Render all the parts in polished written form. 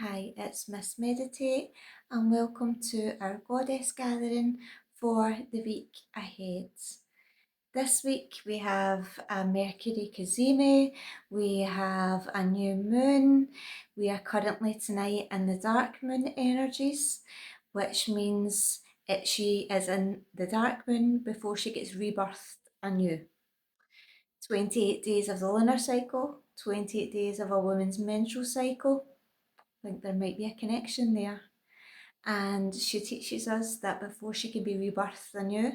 Hi, it's Miss Meditate, and welcome to our Goddess Gathering for the week ahead. This week we have a Mercury Kazemi, we have a new moon, we are currently tonight in the dark moon energies, which means she is in the dark moon before she gets rebirthed anew. 28 days of the lunar cycle, 28 days of a woman's menstrual cycle. I think there might be a connection there. And she teaches us that before she can be rebirthed anew,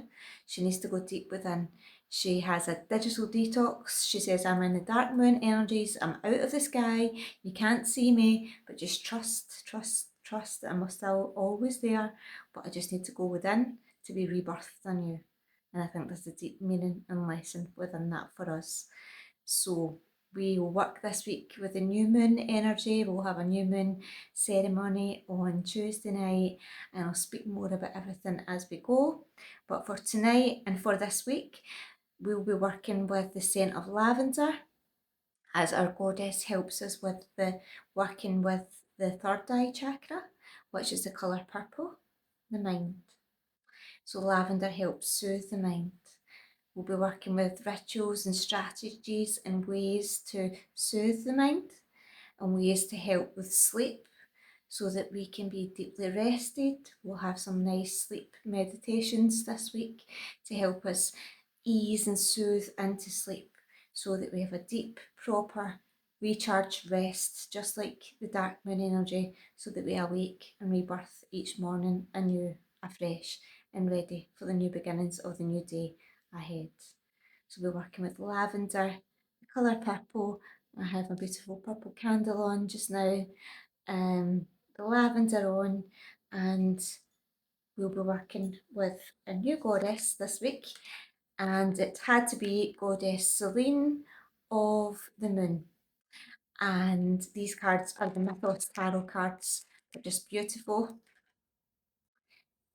she needs to go deep within. She has a digital detox. She says, I'm in the dark moon energies, I'm out of the sky, you can't see me, but just trust that I'm still always there, but I just need to go within to be rebirthed anew. And I think there's a deep meaning and lesson within that for us. So we will work this week with the new moon energy. We'll have a new moon ceremony on Tuesday night, and I'll speak more about everything as we go. But for tonight and for this week, we'll be working with the scent of lavender, as our goddess helps us with the working with the third eye chakra, which is the colour purple, the mind. So lavender helps soothe the mind. We'll be working with rituals and strategies and ways to soothe the mind and ways to help with sleep so that we can be deeply rested. We'll have some nice sleep meditations this week to help us ease and soothe into sleep so that we have a deep, proper, recharged rest, just like the dark moon energy, so that we awake and rebirth each morning anew, afresh, and ready for the new beginnings of the new day ahead. So we're working with lavender, the colour purple. I have a beautiful purple candle on just now, the lavender on, and we'll be working with a new goddess this week, and it had to be Goddess Selene of the Moon. And these cards are the Mythos Tarot cards. They're just beautiful.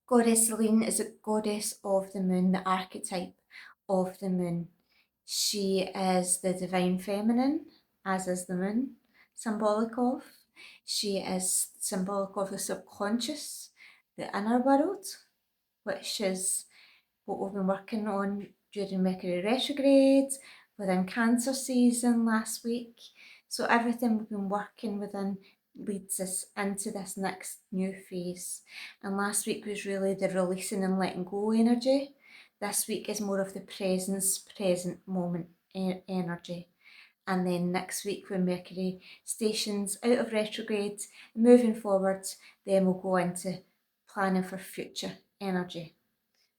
Goddess Selene is a goddess of the moon, the archetype of the moon. She is the divine feminine, as is the moon, symbolic of. She is symbolic of the subconscious, the inner world, which is what we've been working on during Mercury retrograde, within Cancer season last week. So everything we've been working within leads us into this next new phase. And last week was really the releasing and letting go energy. This week is more of the present moment energy. And then next week, when Mercury stations out of retrograde, moving forward, then we'll go into planning for future energy.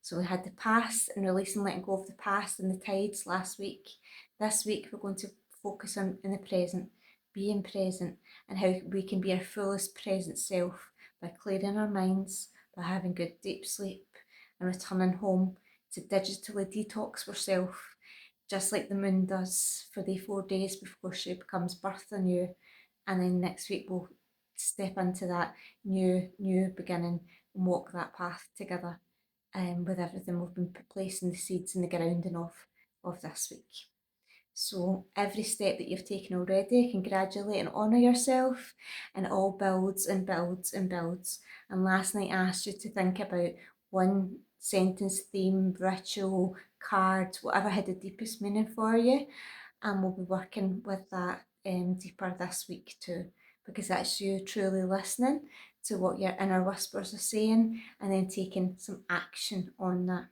So we had the past and releasing, letting go of the past and the tides last week. This week, we're going to focus on in the present, being present, and how we can be our fullest present self by clearing our minds, by having good deep sleep, and returning home to digitally detox ourselves, just like the moon does for the 4 days before she becomes birth anew. And then next week we'll step into that new beginning and walk that path together, with everything we've been placing the seeds in the grounding of this week. So every step that you've taken already, congratulate and honour yourself, and it all builds and builds and builds. And last night I asked you to think about one sentence, theme, ritual, card, whatever had the deepest meaning for you, and we'll be working with that deeper this week too, because that's you truly listening to what your inner whispers are saying and then taking some action on that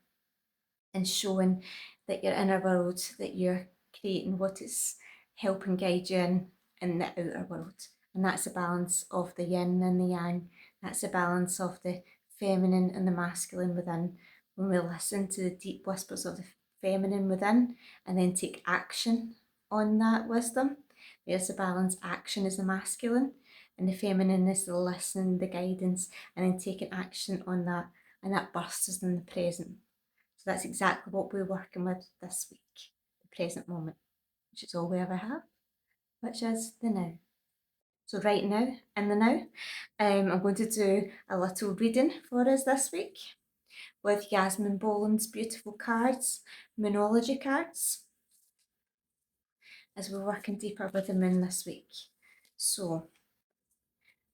and showing that your inner world that you're creating what is helping guide you in the outer world. And that's a balance of the yin and the yang. That's a balance of the feminine and the masculine within. When we listen to the deep whispers of the feminine within and then take action on that wisdom, there's a balance. Action is the masculine and the feminine is the listening, the guidance, and then taking action on that, and that bursts us in the present. So that's exactly what we're working with this week, the present moment, which is all we ever have, which is the now. So right now, in the now, I'm going to do a little reading for us this week with Yasmin Boland's beautiful cards, Moonology cards, as we're working deeper with the moon this week. So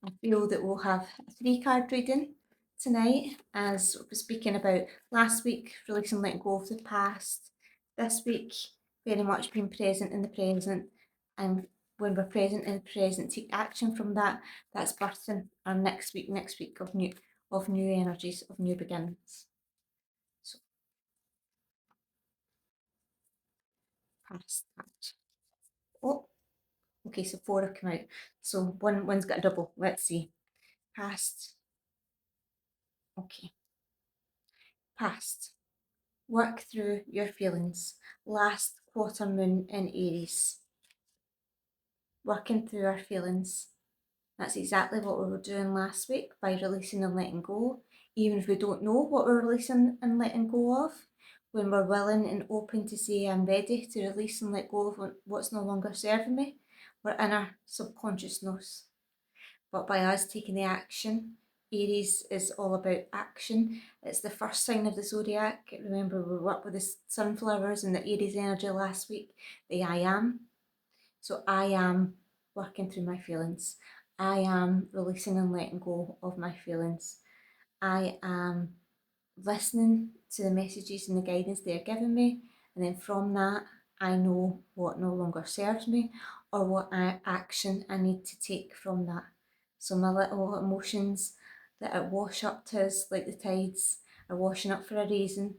I feel that we'll have a 3-card reading tonight, as we were speaking about last week, releasing, letting go of the past. This week, very much being present in the present, and when we're present in the present, take action from that. That's birthing our next week of new energies, of new beginnings. So past that. Oh, okay, so 4 have come out. So one's got a double. Let's see. Past. Okay. Past. Work through your feelings. Last quarter moon in Aries. Working through our feelings. That's exactly what we were doing last week by releasing and letting go. Even if we don't know what we're releasing and letting go of, when we're willing and open to say, I'm ready to release and let go of what's no longer serving me, we're in our subconscious knows. But by us taking the action, Aries is all about action. It's the first sign of the zodiac. Remember, we worked with the sunflowers and the Aries energy last week, the I am. So I am working through my feelings. I am releasing and letting go of my feelings. I am listening to the messages and the guidance they're giving me. And then from that, I know what no longer serves me or what action I need to take from that. So my little emotions that are wash up to us like the tides are washing up for a reason,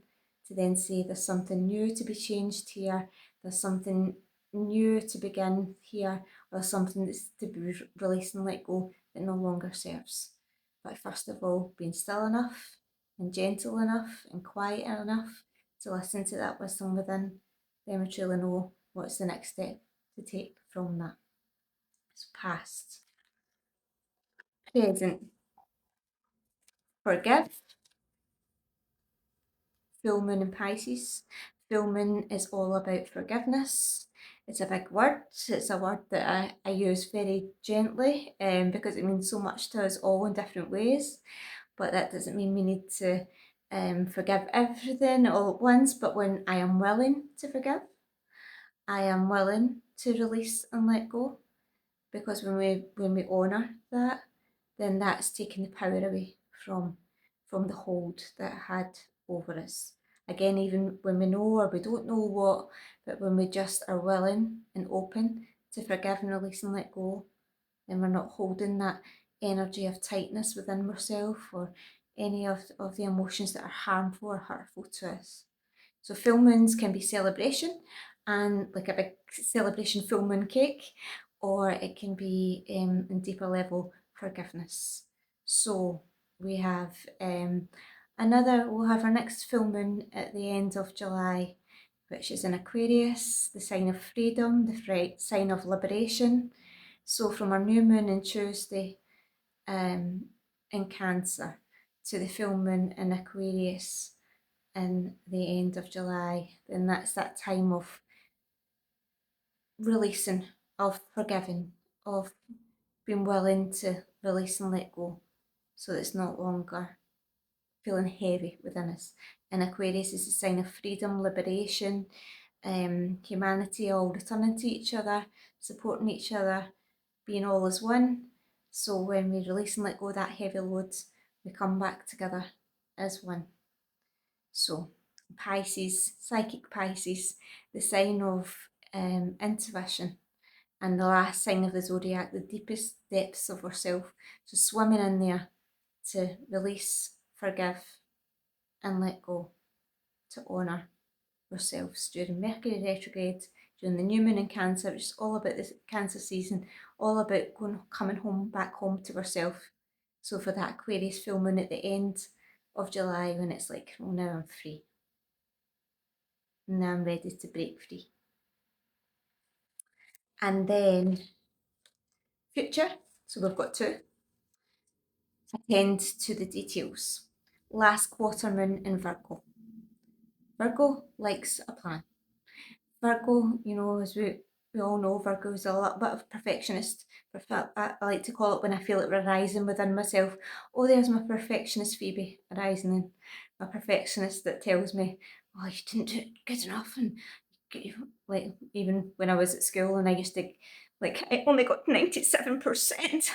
to then say there's something new to be changed here, there's something new to begin here, or something that's to be released and let go that no longer serves. But first of all, being still enough and gentle enough and quiet enough to listen to that wisdom within, then we truly know what's the next step to take from that. It's past. Present. Forgive. Full moon in Pisces. Full moon is all about forgiveness. It's a big word. It's a word that I use very gently because it means so much to us all in different ways. But that doesn't mean we need to forgive everything all at once. But when I am willing to forgive, I am willing to release and let go. Because when we honour that, then that's taking the power away from the hold that it had over us. Again, even when we know or we don't know what, but when we just are willing and open to forgive and release and let go, then we're not holding that energy of tightness within ourselves or any of the emotions that are harmful or hurtful to us. So full moons can be celebration, and like a big celebration full moon cake, or it can be in deeper level forgiveness. So we have we'll have our next full moon at the end of July, which is in Aquarius, the sign of freedom, the sign of liberation. So from our new moon in Tuesday in Cancer to the full moon in Aquarius in the end of July, then that's that time of releasing, of forgiving, of being willing to release and let go, so that it's not longer feeling heavy within us. And Aquarius is a sign of freedom, liberation, humanity, all returning to each other, supporting each other, being all as one. So when we release and let go of that heavy load, we come back together as one. So Pisces, psychic Pisces, the sign of intuition, and the last sign of the zodiac, the deepest depths of ourself. So swimming in there to release, forgive, and let go, to honour ourselves during Mercury retrograde, during the new moon in Cancer, which is all about this Cancer season, all about coming home, back home to ourselves. So for that Aquarius full moon at the end of July, when it's like, oh, now I'm free. Now I'm ready to break free. And then future, so we've got 2. Attend to the details. Last quarter moon in Virgo. Virgo likes a plan. Virgo, as we all know, Virgo is a little bit of perfectionist. I like to call it, when I feel it rising within myself, oh, there's my perfectionist Phoebe arising, my perfectionist that tells me, oh, you didn't do it good enough. And like, even when I was at school and I used to, like, I only got 97%.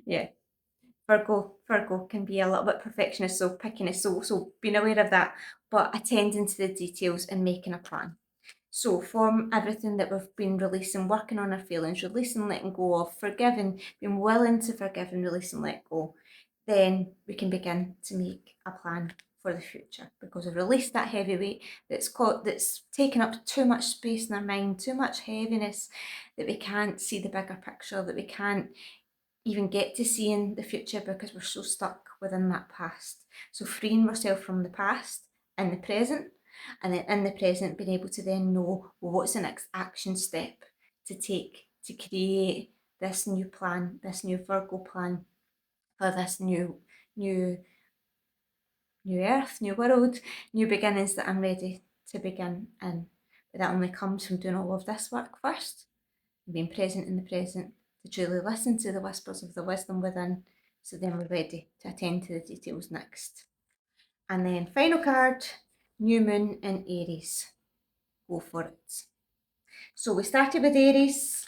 Yeah. Virgo can be a little bit perfectionist, so pickiness, so being aware of that, but attending to the details and making a plan. So from everything that we've been releasing, working on our feelings, releasing, letting go of, forgiving, being willing to forgive and release and let go, then we can begin to make a plan for the future, because we've released that heavy weight that's taken up too much space in our mind, too much heaviness, that we can't see the bigger picture, that we can't even get to see in the future because we're so stuck within that past. So freeing ourselves from the past in the present, and then in the present being able to then know, well, what's the next action step to take to create this new plan, this new Virgo plan for this new new earth, new world, new beginnings that I'm ready to begin in. But that only comes from doing all of this work first, and being present in the present, to truly listen to the whispers of the wisdom within, so then we're ready to attend to the details next. And then final card, new moon in Aries. Go for it. So we started with Aries,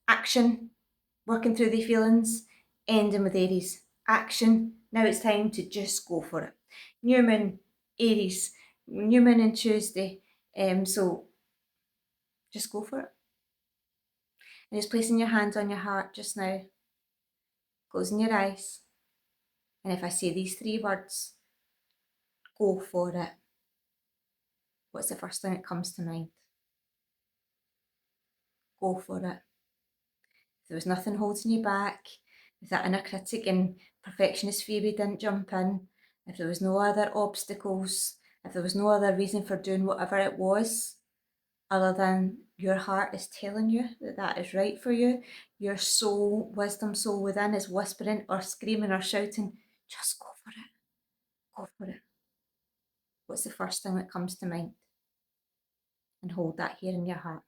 action, working through the feelings, ending with Aries, action. Now it's time to just go for it. New moon, Aries, new moon on Tuesday. So just go for it. And just placing your hands on your heart just now, closing your eyes. And if I say these three words, go for it, what's the first thing that comes to mind? Go for it. If there was nothing holding you back, if that inner critic and perfectionist Phoebe didn't jump in, if there was no other obstacles, if there was no other reason for doing whatever it was, other than your heart is telling you that that is right for you, your soul, wisdom soul within is whispering or screaming or shouting, just go for it, go for it. What's the first thing that comes to mind? And hold that here in your heart,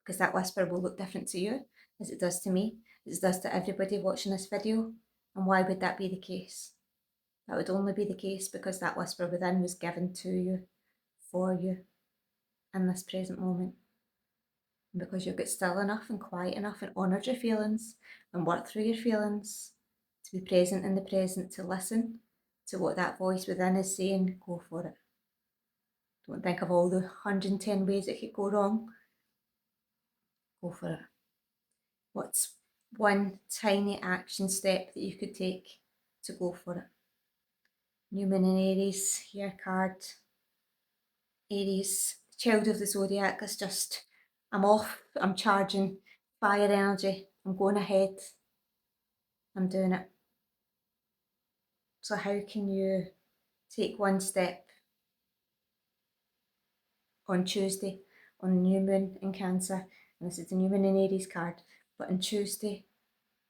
because that whisper will look different to you as it does to me, as it does to everybody watching this video. And why would that be the case? That would only be the case because that whisper within was given to you, for you, in this present moment. And because you've got still enough and quiet enough and honoured your feelings and worked through your feelings to be present in the present, to listen to what that voice within is saying, go for it. Don't think of all the 110 ways it could go wrong. Go for it. What's one tiny action step that you could take to go for it? New moon in Aries, your card. Aries, child of the zodiac, is just, I'm off, I'm charging, fire energy, I'm going ahead, I'm doing it. So how can you take one step on Tuesday, on the new moon in Cancer, and this is the new moon in Aries card, but on Tuesday,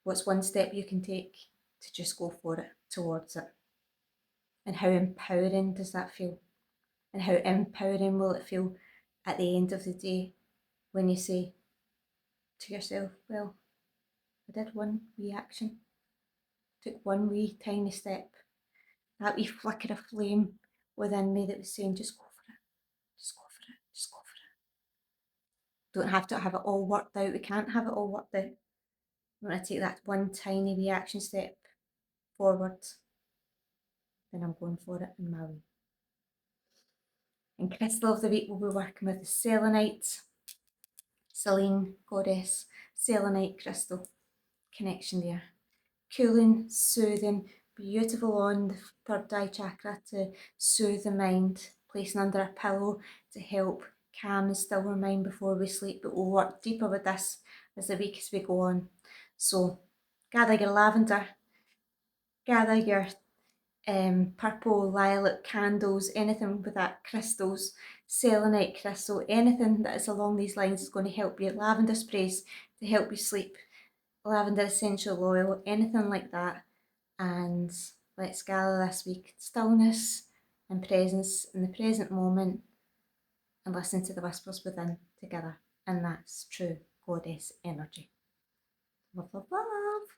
what's one step you can take to just go for it, towards it? And how empowering does that feel? And how empowering will it feel at the end of the day when you say to yourself, well, I did one wee action, took one wee tiny step, that wee flicker of flame within me that was saying, just go for it, just go for it, just go for it. Don't have to have it all worked out. We can't have it all worked out. When I take that one tiny wee action step forward, then I'm going for it in my way. And crystal of the week we'll be working with the selenite. Selene, goddess, selenite crystal connection there. Cooling, soothing, beautiful on the third eye chakra to soothe the mind, placing under a pillow to help calm and still our mind before we sleep. But we'll work deeper with this as the week as we go on. So gather your lavender, gather your purple, lilac candles, anything with that crystals, selenite crystal, anything that is along these lines is going to help you. Lavender sprays to help you sleep, lavender essential oil, anything like that. And let's gather this week stillness and presence in the present moment and listen to the whispers within together. And that's true goddess energy. Love, love, love.